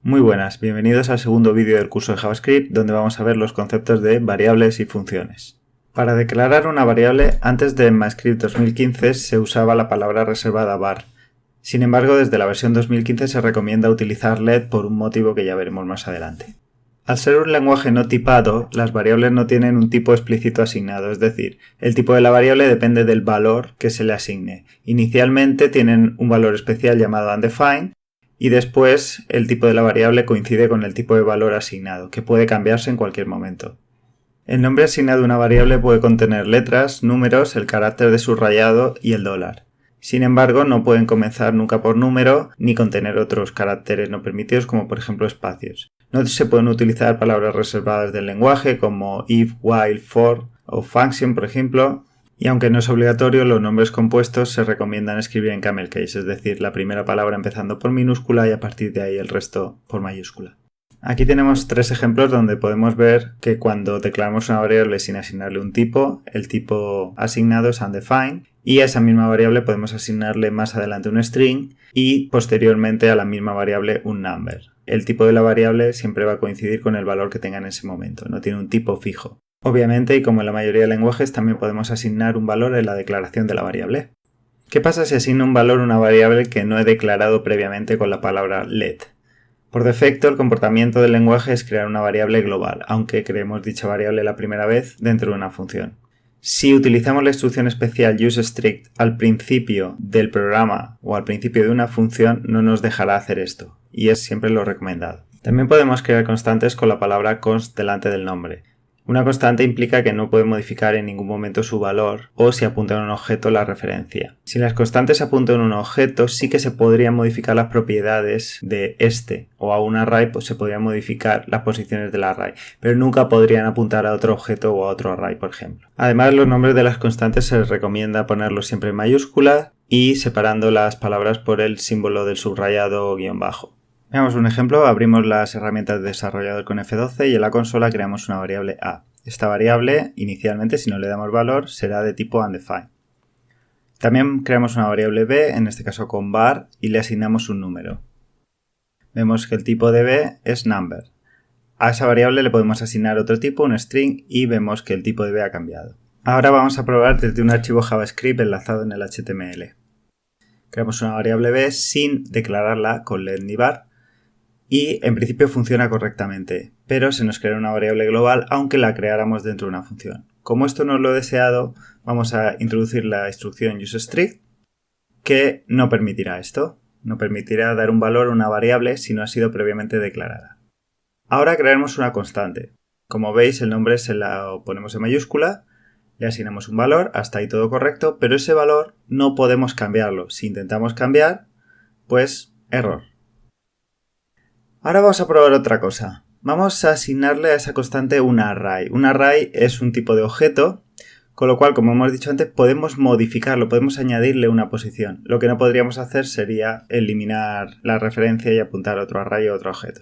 Muy buenas, bienvenidos al segundo vídeo del curso de JavaScript donde vamos a ver los conceptos de variables y funciones. Para declarar una variable, antes de ECMAScript 2015 se usaba la palabra reservada var. Sin embargo, desde la versión 2015 se recomienda utilizar let por un motivo que ya veremos más adelante. Al ser un lenguaje no tipado, las variables no tienen un tipo explícito asignado, es decir, el tipo de la variable depende del valor que se le asigne. Inicialmente tienen un valor especial llamado undefined, y después el tipo de la variable coincide con el tipo de valor asignado, que puede cambiarse en cualquier momento. El nombre asignado a una variable puede contener letras, números, el carácter de subrayado y el dólar. Sin embargo, no pueden comenzar nunca por número ni contener otros caracteres no permitidos como por ejemplo espacios. No se pueden utilizar palabras reservadas del lenguaje como if, while, for o function por ejemplo. Y aunque no es obligatorio, los nombres compuestos se recomiendan escribir en camel case, es decir, la primera palabra empezando por minúscula y a partir de ahí el resto por mayúscula. Aquí tenemos tres ejemplos donde podemos ver que cuando declaramos una variable sin asignarle un tipo, el tipo asignado es undefined y a esa misma variable podemos asignarle más adelante un string y posteriormente a la misma variable un number. El tipo de la variable siempre va a coincidir con el valor que tenga en ese momento, no tiene un tipo fijo. Obviamente, y como en la mayoría de lenguajes, también podemos asignar un valor en la declaración de la variable. ¿Qué pasa si asigno un valor a una variable que no he declarado previamente con la palabra let? Por defecto, el comportamiento del lenguaje es crear una variable global, aunque creemos dicha variable la primera vez dentro de una función. Si utilizamos la instrucción especial useStrict al principio del programa o al principio de una función, no nos dejará hacer esto, y es siempre lo recomendado. También podemos crear constantes con la palabra const delante del nombre. Una constante implica que no puede modificar en ningún momento su valor o si apunta en un objeto la referencia. Si las constantes apuntan a un objeto, sí que se podrían modificar las propiedades de este, o a un array pues se podrían modificar las posiciones del array, pero nunca podrían apuntar a otro objeto o a otro array, por ejemplo. Además, los nombres de las constantes se recomienda ponerlos siempre en mayúsculas y separando las palabras por el símbolo del subrayado o guión bajo. Veamos un ejemplo, abrimos las herramientas de desarrollador con F12 y en la consola creamos una variable a. Esta variable, inicialmente, si no le damos valor, será de tipo undefined. También creamos una variable b, en este caso con var, y le asignamos un número. Vemos que el tipo de b es number. A esa variable le podemos asignar otro tipo, un string, y vemos que el tipo de b ha cambiado. Ahora vamos a probar desde un archivo JavaScript enlazado en el HTML. Creamos una variable b sin declararla con let ni var. Y en principio funciona correctamente, pero se nos crea una variable global aunque la creáramos dentro de una función. Como esto no es lo deseado, vamos a introducir la instrucción useStrict que no permitirá esto. No permitirá dar un valor a una variable si no ha sido previamente declarada. Ahora crearemos una constante. Como veis, el nombre se lo ponemos en mayúscula, le asignamos un valor, hasta ahí todo correcto, pero ese valor no podemos cambiarlo. Si intentamos cambiar, pues error. Ahora vamos a probar otra cosa. Vamos a asignarle a esa constante un array. Un array es un tipo de objeto, con lo cual, como hemos dicho antes, podemos modificarlo, podemos añadirle una posición. Lo que no podríamos hacer sería eliminar la referencia y apuntar a otro array o otro objeto.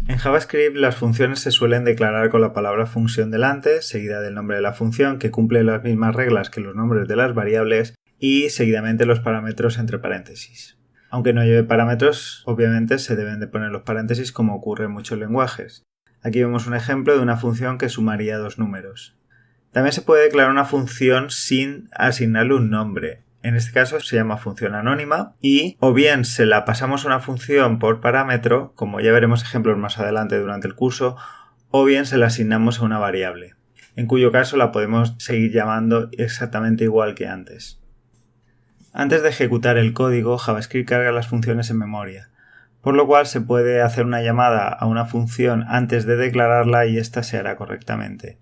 En JavaScript las funciones se suelen declarar con la palabra función delante, seguida del nombre de la función, que cumple las mismas reglas que los nombres de las variables, y seguidamente los parámetros entre paréntesis. Aunque no lleve parámetros, obviamente se deben de poner los paréntesis como ocurre en muchos lenguajes. Aquí vemos un ejemplo de una función que sumaría dos números. También se puede declarar una función sin asignarle un nombre. En este caso se llama función anónima y o bien se la pasamos a una función por parámetro, como ya veremos ejemplos más adelante durante el curso, o bien se la asignamos a una variable, en cuyo caso la podemos seguir llamando exactamente igual que antes. Antes de ejecutar el código, JavaScript carga las funciones en memoria, por lo cual se puede hacer una llamada a una función antes de declararla y ésta se hará correctamente.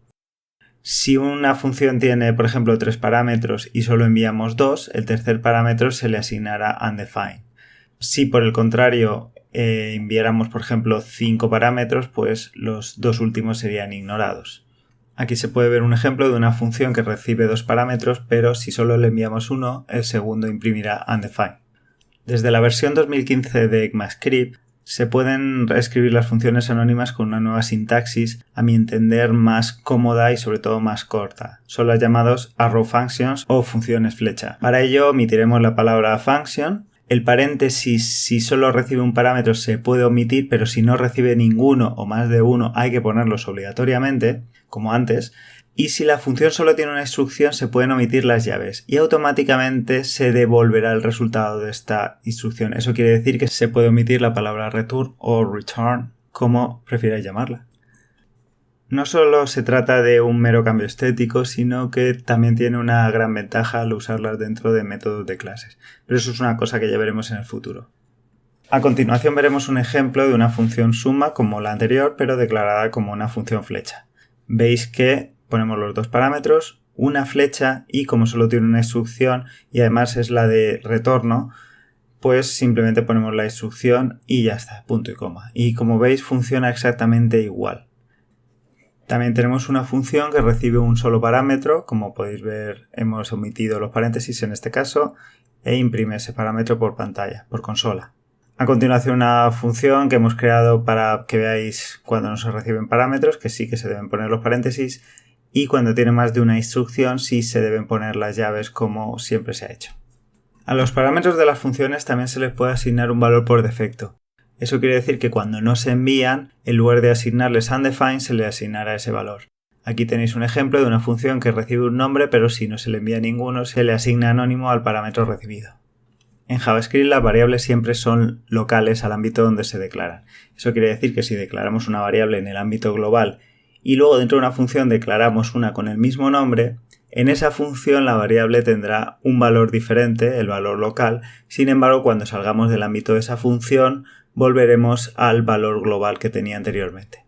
Si una función tiene, por ejemplo, 3 parámetros y solo enviamos 2, el tercer parámetro se le asignará undefined. Si por el contrario enviáramos, por ejemplo, 5 parámetros, pues los dos últimos serían ignorados. Aquí se puede ver un ejemplo de una función que recibe 2 parámetros, pero si solo le enviamos uno, el segundo imprimirá undefined. Desde la versión 2015 de ECMAScript se pueden escribir las funciones anónimas con una nueva sintaxis, a mi entender más cómoda y sobre todo más corta. Son las llamadas arrow functions o funciones flecha. Para ello omitiremos la palabra function El paréntesis, si solo recibe un parámetro, se puede omitir, pero si no recibe ninguno o más de uno, hay que ponerlos obligatoriamente, como antes. Y si la función solo tiene una instrucción, se pueden omitir las llaves y automáticamente se devolverá el resultado de esta instrucción. Eso quiere decir que se puede omitir la palabra return o return, como prefieráis llamarla. No solo se trata de un mero cambio estético, sino que también tiene una gran ventaja al usarlas dentro de métodos de clases. Pero eso es una cosa que ya veremos en el futuro. A continuación veremos un ejemplo de una función suma como la anterior, pero declarada como una función flecha. Veis que ponemos los dos parámetros, una flecha, y como solo tiene una instrucción y además es la de retorno, pues simplemente ponemos la instrucción y ya está, punto y coma. Y como veis funciona exactamente igual. También tenemos una función que recibe un solo parámetro, como podéis ver hemos omitido los paréntesis en este caso, e imprime ese parámetro por pantalla, por consola. A continuación una función que hemos creado para que veáis cuando no se reciben parámetros, que sí que se deben poner los paréntesis, y cuando tiene más de una instrucción sí se deben poner las llaves como siempre se ha hecho. A los parámetros de las funciones también se les puede asignar un valor por defecto. Eso quiere decir que cuando no se envían, en lugar de asignarles undefined, se le asignará ese valor. Aquí tenéis un ejemplo de una función que recibe un nombre, pero si no se le envía ninguno, se le asigna anónimo al parámetro recibido. En JavaScript las variables siempre son locales al ámbito donde se declaran. Eso quiere decir que si declaramos una variable en el ámbito global y luego dentro de una función declaramos una con el mismo nombre, en esa función la variable tendrá un valor diferente, el valor local. Sin embargo, cuando salgamos del ámbito de esa función, volveremos al valor global que tenía anteriormente.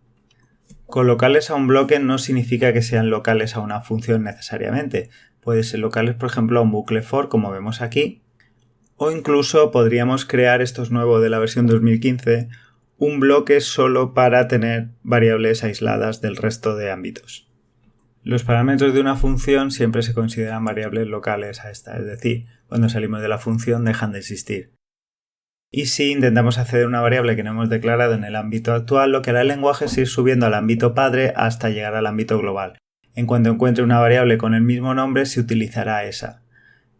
Con locales a un bloque no significa que sean locales a una función necesariamente. Pueden ser locales, por ejemplo, a un bucle for, como vemos aquí. O incluso podríamos crear, esto es nuevo de la versión 2015, un bloque solo para tener variables aisladas del resto de ámbitos. Los parámetros de una función siempre se consideran variables locales a esta, es decir, cuando salimos de la función dejan de existir. Y si intentamos acceder a una variable que no hemos declarado en el ámbito actual, lo que hará el lenguaje es ir subiendo al ámbito padre hasta llegar al ámbito global. En cuanto encuentre una variable con el mismo nombre, se utilizará esa.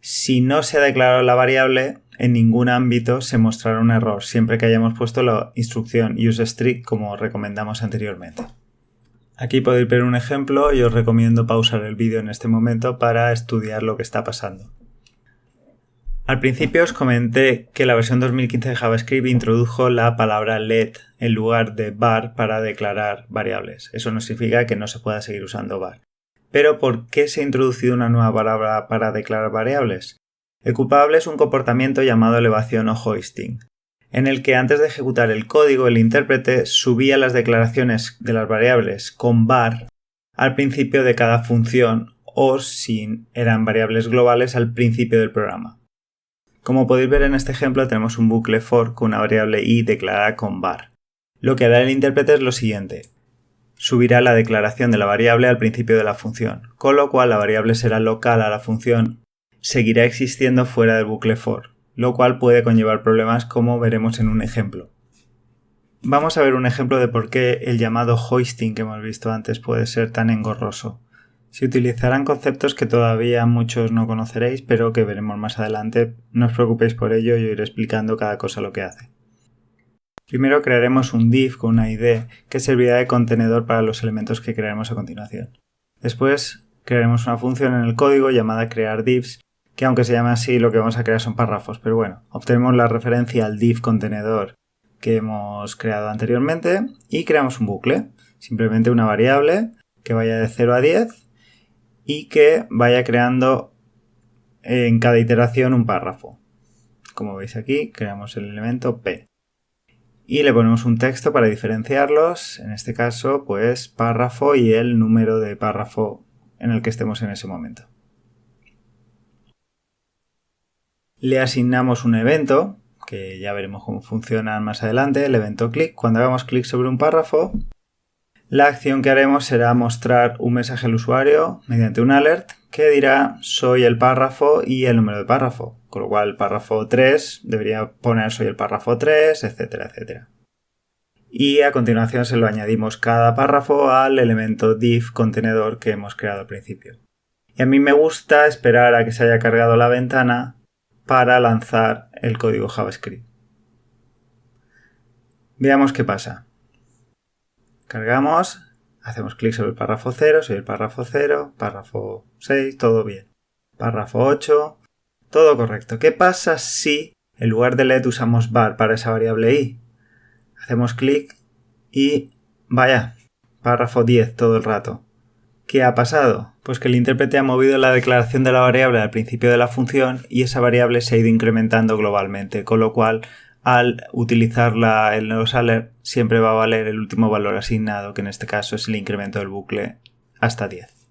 Si no se ha declarado la variable, en ningún ámbito se mostrará un error, siempre que hayamos puesto la instrucción useString como recomendamos anteriormente. Aquí podéis ver un ejemplo y os recomiendo pausar el vídeo en este momento para estudiar lo que está pasando. Al principio os comenté que la versión 2015 de JavaScript introdujo la palabra let en lugar de var para declarar variables. Eso no significa que no se pueda seguir usando var. Pero ¿por qué se ha introducido una nueva palabra para declarar variables? El culpable es un comportamiento llamado elevación o hoisting, en el que antes de ejecutar el código el intérprete subía las declaraciones de las variables con var al principio de cada función o, si eran variables globales, al principio del programa. Como podéis ver en este ejemplo tenemos un bucle for con una variable i declarada con var. Lo que hará el intérprete es lo siguiente. Subirá la declaración de la variable al principio de la función, con lo cual la variable será local a la función, seguirá existiendo fuera del bucle for, lo cual puede conllevar problemas como veremos en un ejemplo. Vamos a ver un ejemplo de por qué el llamado hoisting que hemos visto antes puede ser tan engorroso. Se utilizarán conceptos que todavía muchos no conoceréis, pero que veremos más adelante. No os preocupéis por ello, yo iré explicando cada cosa lo que hace. Primero crearemos un div con una ID que servirá de contenedor para los elementos que crearemos a continuación. Después crearemos una función en el código llamada crear divs, que aunque se llame así lo que vamos a crear son párrafos, pero bueno, obtenemos la referencia al div contenedor que hemos creado anteriormente y creamos un bucle, simplemente una variable que vaya de 0 a 10 y que vaya creando en cada iteración un párrafo. Como veis aquí, creamos el elemento P. Y le ponemos un texto para diferenciarlos, en este caso, pues párrafo y el número de párrafo en el que estemos en ese momento. Le asignamos un evento, que ya veremos cómo funciona más adelante, el evento click. Cuando hagamos clic sobre un párrafo, la acción que haremos será mostrar un mensaje al usuario mediante un alert que dirá soy el párrafo y el número de párrafo, con lo cual el párrafo 3 debería poner soy el párrafo 3, etcétera, etcétera. Y a continuación se lo añadimos cada párrafo al elemento div contenedor que hemos creado al principio. Y a mí me gusta esperar a que se haya cargado la ventana para lanzar el código JavaScript. Veamos qué pasa. Cargamos, hacemos clic sobre el párrafo 0, sobre el párrafo 0, párrafo 6, todo bien. Párrafo 8, todo correcto. ¿Qué pasa si en lugar de let usamos var para esa variable i? Hacemos clic y vaya, párrafo 10 todo el rato. ¿Qué ha pasado? Pues que el intérprete ha movido la declaración de la variable al principio de la función y esa variable se ha ido incrementando globalmente, con lo cual al utilizarla en los alert siempre va a valer el último valor asignado, que en este caso es el incremento del bucle hasta 10.